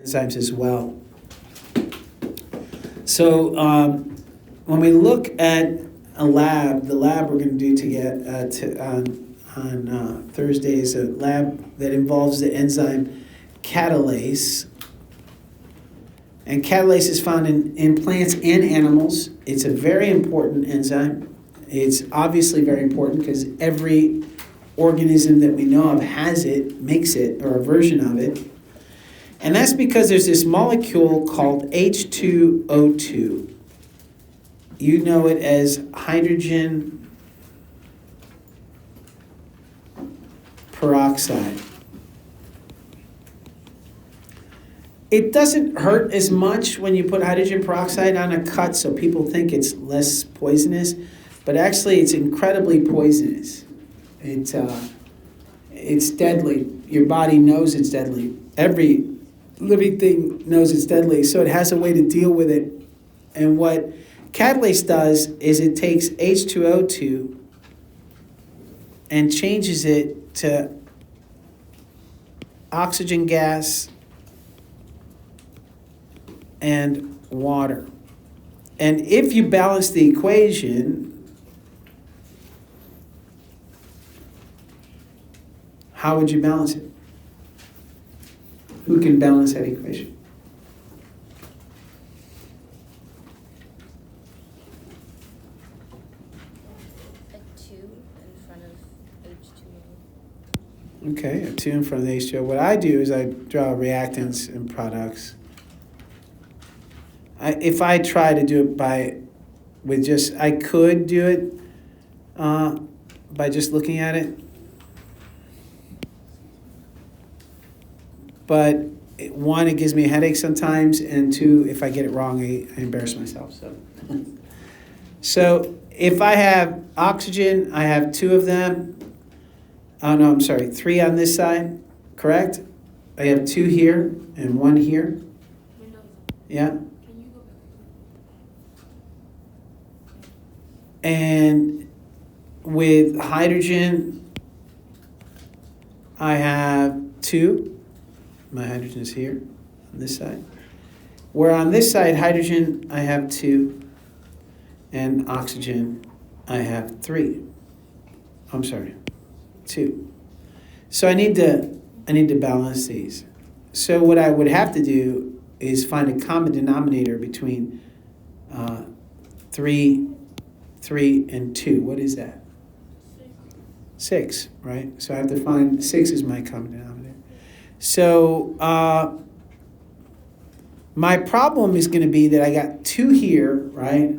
enzymes as well. So when we look at the lab we're going to do on Thursday is a lab that involves the enzyme catalase. And catalase is found in plants and animals. It's a very important enzyme. It's obviously very important because every organism that we know of has it, makes it, or a version of it. And that's because there's this molecule called H2O2. You know it as hydrogen peroxide. It doesn't hurt as much when you put hydrogen peroxide on a cut, so people think it's less poisonous, but actually it's incredibly poisonous. It's deadly. Your body knows it's deadly. Every living thing knows it's deadly, so it has a way to deal with it. And what catalase does is it takes H2O2 and changes it to oxygen gas and water. And if you balance the equation, how would you balance it? Who can balance that equation? A 2 in front of H2O. Okay, a 2 in front of the H2O. What I do is I draw reactants and products. If I try to do it I could do it by just looking at it. But one, it gives me a headache sometimes, and two, if I get it wrong, I embarrass myself. So if I have oxygen, I have 2 of them. Oh no, I'm sorry, 3 on this side, correct? I have 2 here and 1 here. Yeah. And with hydrogen, I have 2. My hydrogen is here on this side. Where on this side, hydrogen, I have 2. And oxygen, I have 3. I'm sorry, 2. So I need to balance these. So what I would have to do is find a common denominator between 3, and 2. What is that? 6, right? So I have to find 6 is my common denominator. So my problem is going to be that I got 2 here, right?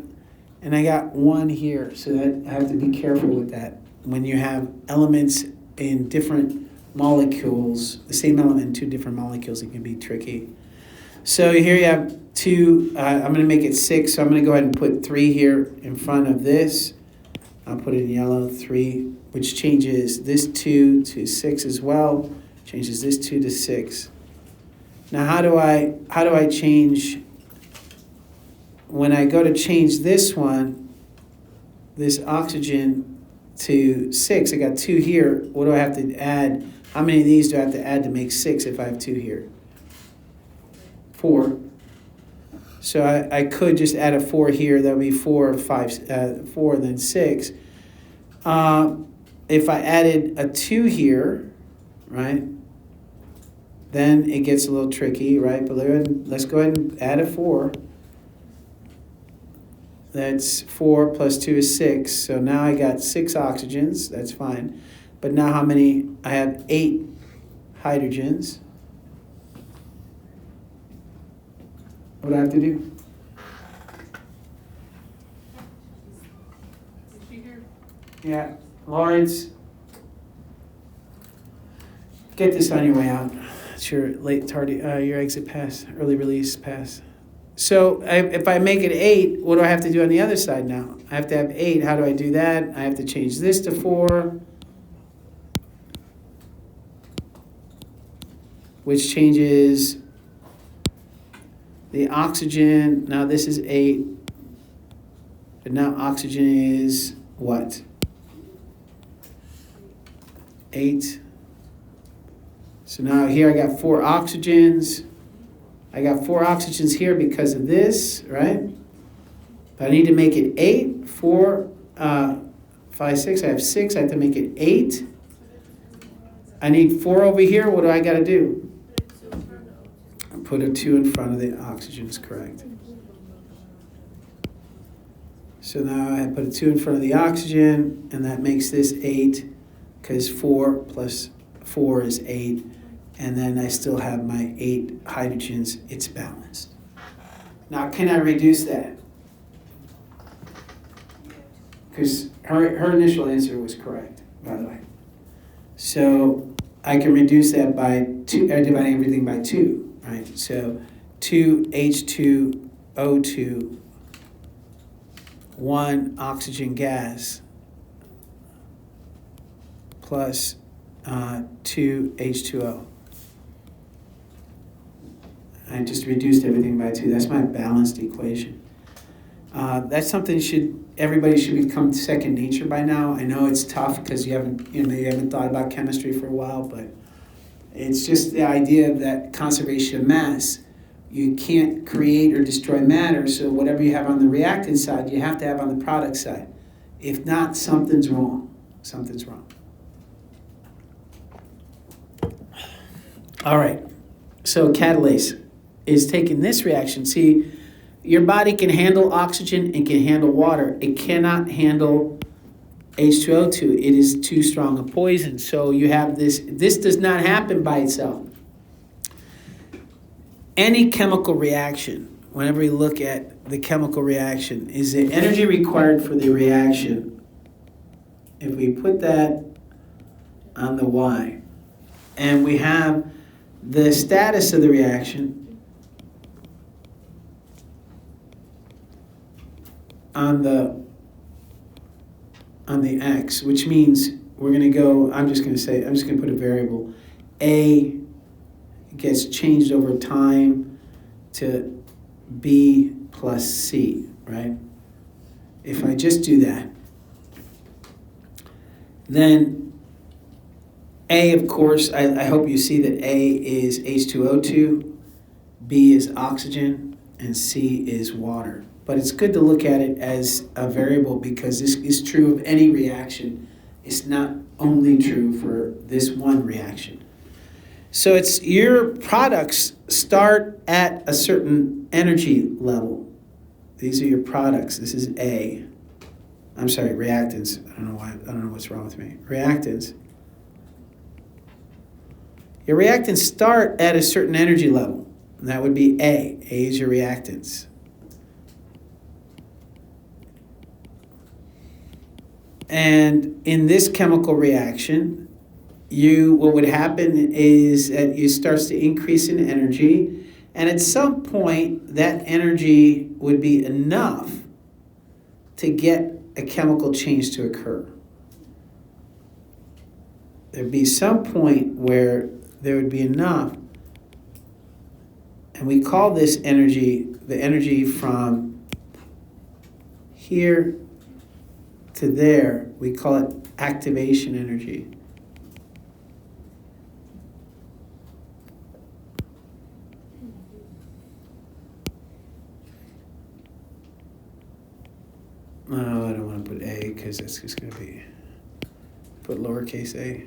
And I got 1 here. So that I have to be careful with that. When you have elements in different molecules, the same element in 2 different molecules, it can be tricky. So here you have 2, I'm going to make it 6, so I'm going to go ahead and put 3 here in front of this. I'll put it in yellow, 3, which changes this 2 to 6 as well, changes this 2 to 6. Now how do I change, when I go to change this one, this oxygen to 6, I got 2 here, what do I have to add? How many of these do I have to add to make 6 if I have 2 here? 4. So I could just add a 4 here. That would be 4, 5, 4, and then 6. If I added a 2 here, right, then it gets a little tricky, right? But let's go ahead and add a 4. That's 4 plus 2 is 6. So now I got 6 oxygens. That's fine. But now how many? I have 8 hydrogens. What do I have to do? Yeah, Lawrence, get this on your way out. It's your your exit pass, early release pass. So if I make it 8, what do I have to do on the other side now? I have to have 8. How do I do that? I have to change this to 4, which changes the oxygen. Now this is 8, but now oxygen is what? 8. So now here I got 4 oxygens. I got 4 oxygens here because of this, right? But I need to make it 8, 4, 5, 6. I have 6. I have to make it 8. I need 4 over here. What do I got to do? Put a 2 in front of the oxygens, correct. So now I put a 2 in front of the oxygen, and that makes this 8, because 4 plus 4 is 8. And then I still have my 8 hydrogens. It's balanced. Now, can I reduce that? Because her initial answer was correct, by the way. So I can reduce that by 2, dividing everything by 2, right? So 2H2O2, 1 oxygen gas, plus 2H2O. I just reduced everything by 2. That's my balanced equation. That's something everybody should become second nature by now. I know it's tough because you haven't thought about chemistry for a while, but it's just the idea of that conservation of mass. You can't create or destroy matter, so whatever you have on the reactant side, you have to have on the product side. If not, something's wrong. Something's wrong. All right. So catalase is taking this reaction. See, your body can handle oxygen and can handle water. It cannot handle H2O2. It is too strong a poison. So you have this. This does not happen by itself. Any chemical reaction, whenever you look at the chemical reaction, is the energy required for the reaction. If we put that on the Y, and we have the status of the reaction on the X, which means we're going to go, I'm just going to put a variable. A gets changed over time to B plus C, right? If I just do that, then A, of course, I hope you see that A is H2O2, B is oxygen, and C is water. But it's good to look at it as a variable because this is true of any reaction. It's not only true for this one reaction. So it's your products start at a certain energy level. These are your products. This is A. I'm sorry, reactants. I don't know what's wrong with me. Reactants. Your reactants start at a certain energy level. And that would be A. A is your reactants. And in this chemical reaction, what would happen is that it starts to increase in energy, and at some point, that energy would be enough to get a chemical change to occur. There'd be some point where there would be enough, and we call this energy, the energy from here to there, we call it activation energy. No, I don't want to put A because that's just going to be, put lowercase a.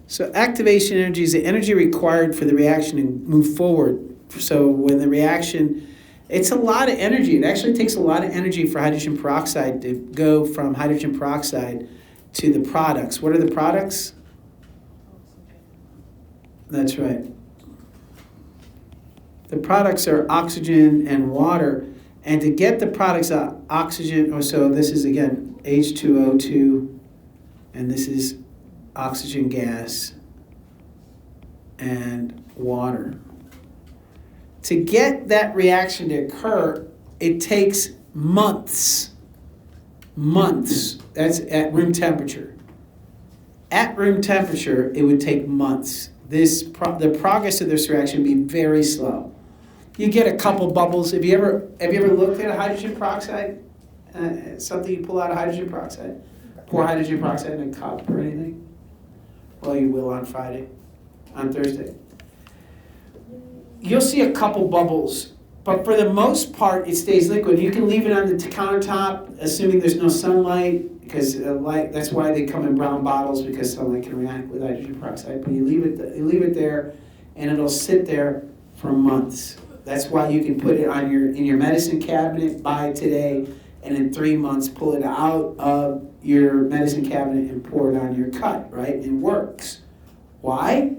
So activation energy is the energy required for the reaction to move forward. So when the reaction, it's a lot of energy. It actually takes a lot of energy for hydrogen peroxide to go from hydrogen peroxide to the products. What are the products? That's right. The products are oxygen and water. And to get the products out, oxygen, so this is again H2O2, and this is oxygen gas and water. To get that reaction to occur, it takes months. Months. That's at room temperature. At room temperature, it would take months. The progress of this reaction would be very slow. you get a couple bubbles. Have you ever looked at a hydrogen peroxide? Something you pull out of hydrogen peroxide? Pour hydrogen peroxide in a cup or anything? Well, you will on Thursday. You'll see a couple bubbles, but for the most part, it stays liquid. You can leave it on the countertop, assuming there's no sunlight, because that's why they come in brown bottles, because sunlight can react with hydrogen peroxide. But you leave it there, and it'll sit there for months. That's why you can put it in your medicine cabinet, buy it today, and in 3 months pull it out of your medicine cabinet and pour it on your cut, right? It works. Why?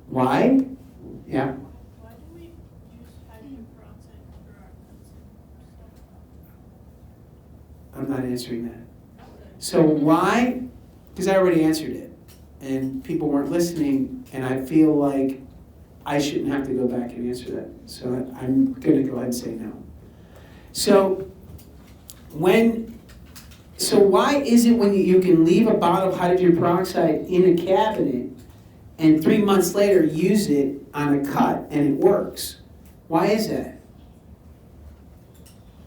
Why? Yeah. Why do we use hydrogen peroxide for our stuff? I'm not answering that. So why? Because I already answered it. And people weren't listening, and I feel like I shouldn't have to go back and answer that. So I'm going to go ahead and say no. So why is it when you can leave a bottle of hydrogen peroxide in a cabinet and 3 months later use it on a cut and it works? Why is that?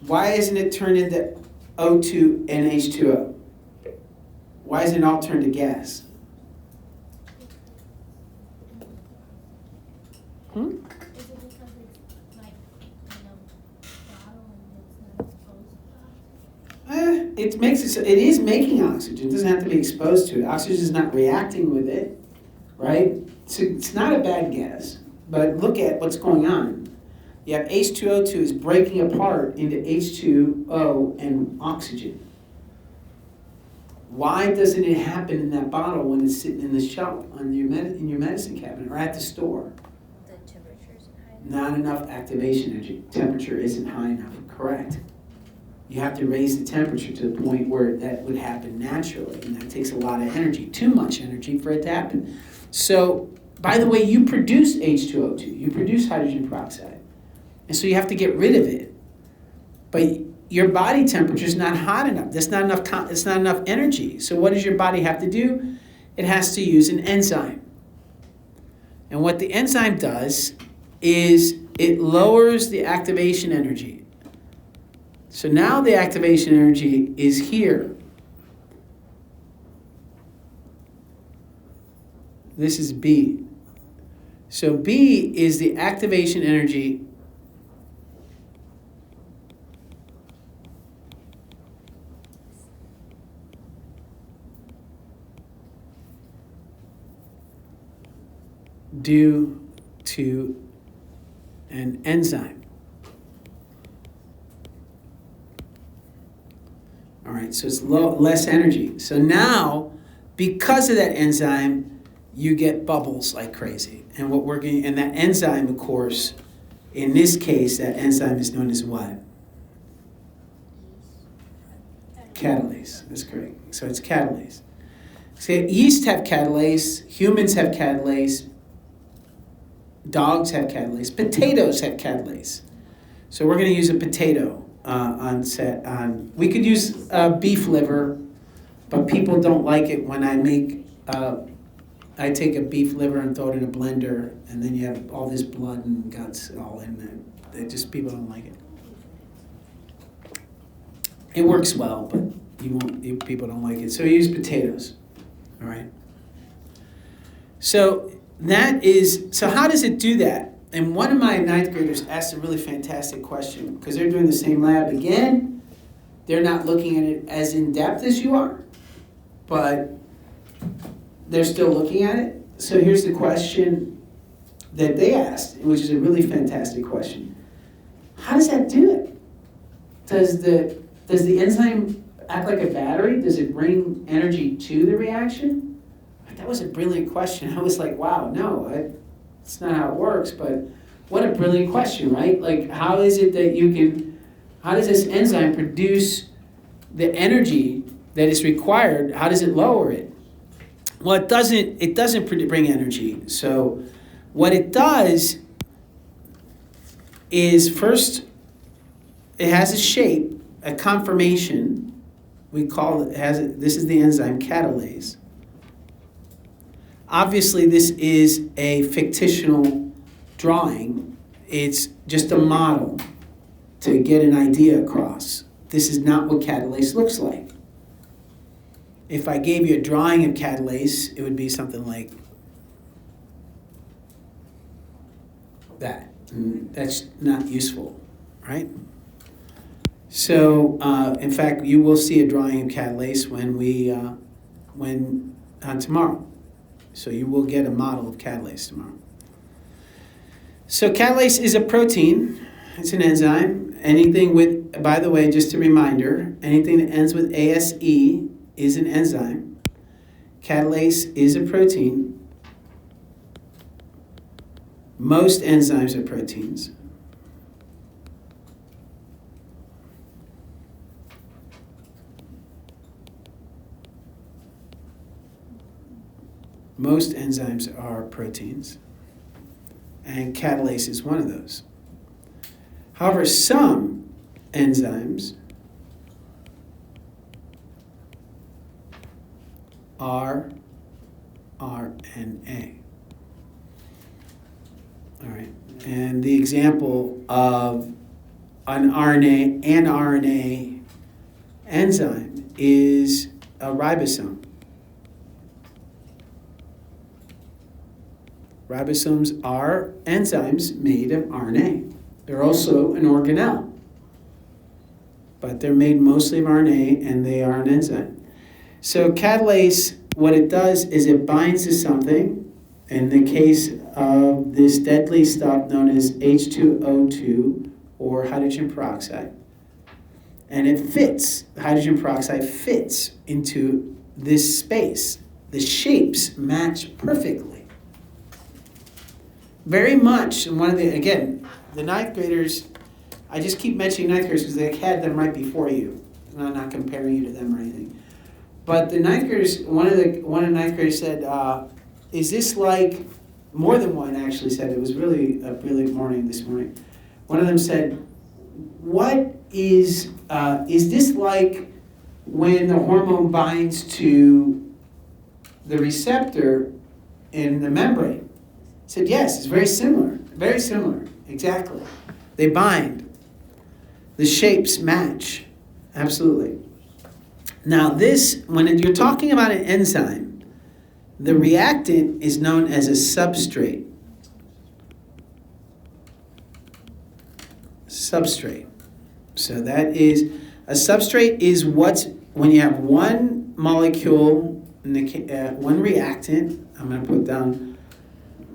Why isn't it turned into O2 and H2O? Why isn't it all turned to gas? Is it because it's like in a bottle and it's not exposed to oxygen? It is making oxygen. It doesn't have to be exposed to it. Oxygen is not reacting with it, right? So it's not a bad gas, but look at what's going on. You have H2O2 is breaking apart into H2O and oxygen. Why doesn't it happen in that bottle when it's sitting in the shelf in your medicine cabinet or at the store? The temperature isn't high enough. Not enough activation energy. Temperature isn't high enough. Correct. You have to raise the temperature to the point where that would happen naturally, and that takes a lot of energy, too much energy for it to happen. So, by the way, you produce H2O2, you produce hydrogen peroxide, and so you have to get rid of it. But your body temperature is not hot enough. It's not enough energy. So what does your body have to do? It has to use an enzyme. And what the enzyme does is it lowers the activation energy. So now the activation energy is here. This is B. So B is the activation energy due to an enzyme. All right, so it's less energy. So now, because of that enzyme, you get bubbles like crazy. And and that enzyme, of course, in this case, that enzyme is known as what? Catalase. That's correct. So it's catalase. So yeast have catalase, humans have catalase, dogs have catalase, potatoes have catalase. So we're going to use a potato on set. We could use beef liver, but people don't like it when I take a beef liver and throw it in a blender, and then you have all this blood and guts all in there. People don't like it. It works well, but people don't like it. So you use potatoes. All right. So how does it do that? And one of my ninth graders asked a really fantastic question, because they're doing the same lab again. They're not looking at it as in depth as you are, but they're still looking at it. So here's the question that they asked, which is a really fantastic question. How does that do it? Does the enzyme act like a battery? Does it bring energy to the reaction? That was a brilliant question. I was like, wow, no, it's not how it works, but what a brilliant question, right? Like, how is it that how does this enzyme produce the energy that is required? How does it lower it? Well, it doesn't bring energy. So what it does is, first, it has a shape, a conformation. We call it, this is the enzyme catalase. Obviously, this is a fictional drawing. It's just a model to get an idea across. This is not what catalase looks like. If I gave you a drawing of catalase, it would be something like that. And that's not useful, right? So, in fact, you will see a drawing of catalase tomorrow. So you will get a model of catalase tomorrow. So catalase is a protein. It's an enzyme. Anything with, by the way, just a reminder, anything that ends with ASE is an enzyme. Catalase is a protein. Most enzymes are proteins. Most enzymes are proteins, and catalase is one of those. However, some enzymes are RNA. All right, and the example of an RNA enzyme is a ribosome. Ribosomes are enzymes made of RNA. They're also an organelle, but they're made mostly of RNA, and they are an enzyme. So catalase, what it does is it binds to something. In the case of this deadly stuff known as H2O2, or hydrogen peroxide, and it fits, the hydrogen peroxide fits into this space. The shapes match perfectly. Very much, and the ninth graders, I just keep mentioning ninth graders because they had them right before you. I'm not comparing you to them or anything. But the ninth graders, one of the ninth graders said, is this like, more than one actually said, it was really a brilliant morning this morning. One of them said, what is this like when the hormone binds to the receptor in the membrane? I said, yes, it's very similar, exactly. They bind. The shapes match, absolutely. Now this, when you're talking about an enzyme, the reactant is known as a substrate. Substrate. So that is, a substrate is when you have one molecule, one reactant, I'm going to put down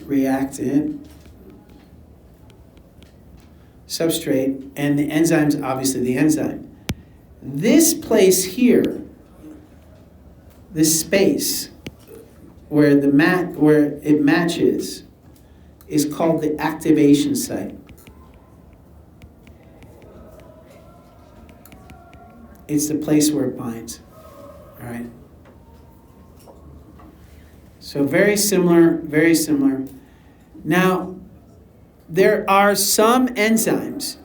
reactant, substrate, and the enzyme's obviously the enzyme. This place here, this space where it matches, is called the activation site. It's the place where it binds. All right. So very similar, very similar. Now, there are some enzymes,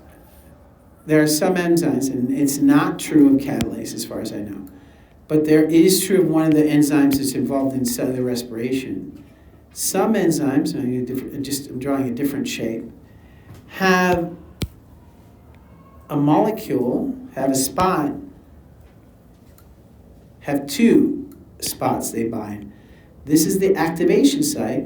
and it's not true of catalase as far as I know, but there is true of one of the enzymes that's involved in cellular respiration. Some enzymes, I'm drawing a different shape, have a molecule, have a spot, have two spots they bind. This is the activation site.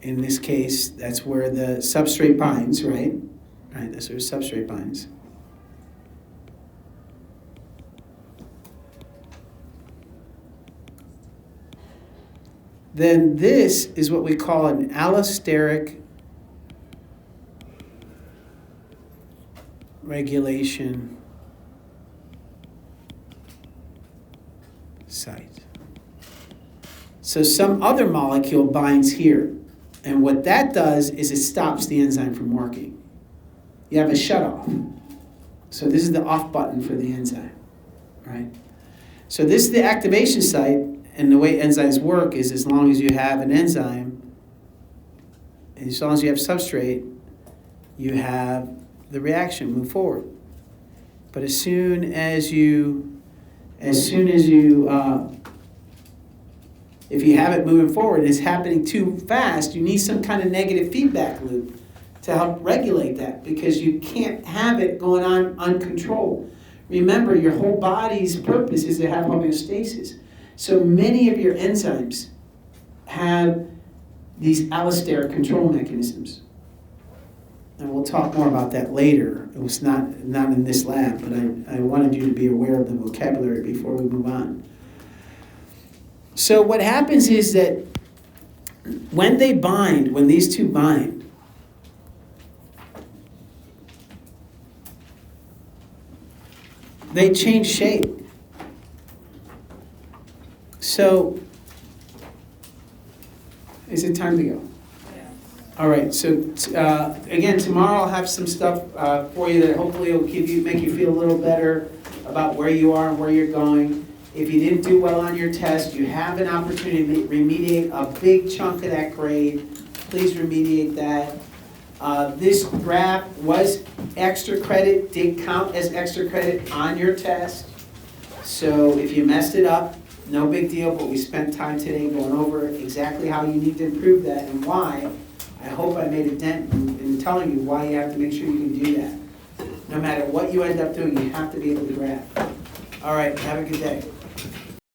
In this case, that's where the substrate binds, right? Right, that's where the substrate binds. Then this is what we call an allosteric regulation site. So some other molecule binds here, and what that does is it stops the enzyme from working. You have a shut-off. So this is the off button for the enzyme, right? So this is the activation site, and the way enzymes work is as long as you have an enzyme, and as long as you have substrate, you have the reaction move forward. But as soon as you as soon as you, if you have it moving forward, it's happening too fast, you need some kind of negative feedback loop to help regulate that, because you can't have it going on uncontrolled. Remember, your whole body's purpose is to have homeostasis. So many of your enzymes have these allosteric control mechanisms. And we'll talk more about that later. It was not in this lab, but I wanted you to be aware of the vocabulary before we move on. So what happens is that when they bind, when these two bind, they change shape. So, is it time to go? All right, so again, tomorrow I'll have some stuff for you that hopefully will make you feel a little better about where you are and where you're going. If you didn't do well on your test, you have an opportunity to remediate a big chunk of that grade. Please remediate that. This graph was extra credit, did count as extra credit on your test. So if you messed it up, no big deal, but we spent time today going over exactly how you need to improve that and why. I hope I made a dent in telling you why you have to make sure you can do that. No matter what you end up doing, you have to be able to graph. All right, have a good day.